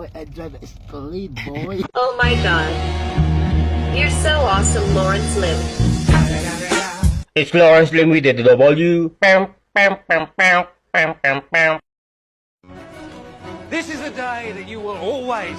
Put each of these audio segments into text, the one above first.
boy. I drive a Escalade, boy. Oh my god. You're so awesome, Lawrence Lim. It's Lawrence Lim with the W. Pam, pam, pam, pam, pam, pam, pam. This is a day that you will always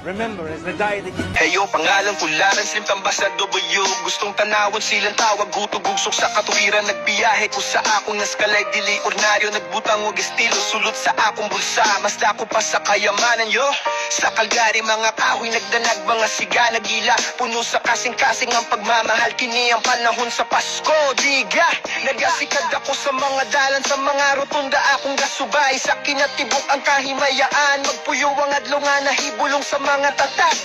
remember as the day that you... Heyo, pangalan ko Lawrence Lim, tambas sa W. Gustong tanawon silang tawag, gutog-ugsok sa katuwiran. Nagbiyahe ko sa akong naskalay, dili ordinaryo. Nagbutang og estilo, sulot sa akong bulsa. Mas dako pa sa kayamanan, yo. Sa Calgary, mga kahoy nagdanag, mga siga nagila. Puno sa kasing-kasing ang pagmamahal. Kini ang panahon sa Pasko, diga. Nagasikad ako sa mga dalan, sa mga rotunda akong gasubay. Sa kinatibok ang kahimayaan, magpuyo ang adlungan na hibulong sa mga tatak.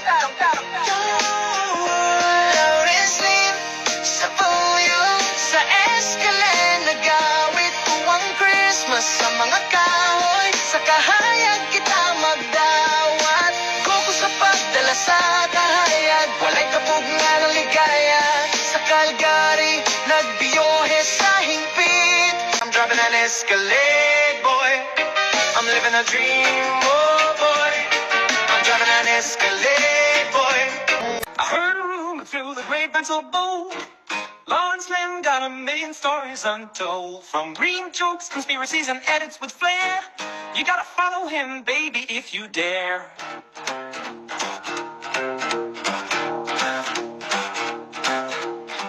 Lawrence Lim, sa puyo, sa Escalade, nagawit tuwang Christmas sa mga kahoy. Sa kahayag kita magdawat, koko sa pagdala sa kahayag. Walay kabog nga ng ligaya, sa Calgary, nagbiyohe sa hingpit. I'm driving an Escalade, boy. I'm living a dream, oh boy. I'm driving an Escalade, boy. I heard a rumor through the grapevine so bold. Lawrence Lim got a million stories untold. From green jokes, conspiracies, and edits with flair. You gotta follow him, baby, if you dare.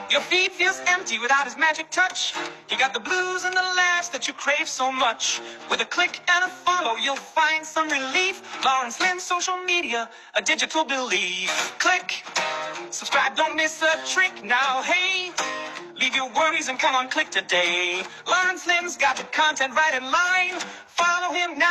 Your feet feels empty without his magic touch. You got the blues and the laughs that you crave so much. With a click and a follow, you'll find some relief. Lawrence Lim, social media, a digital belief. Click, subscribe, don't miss a trick. Now, hey, leave your worries and come on, click today. Lawrence Lim's got the content right in line. Follow him now.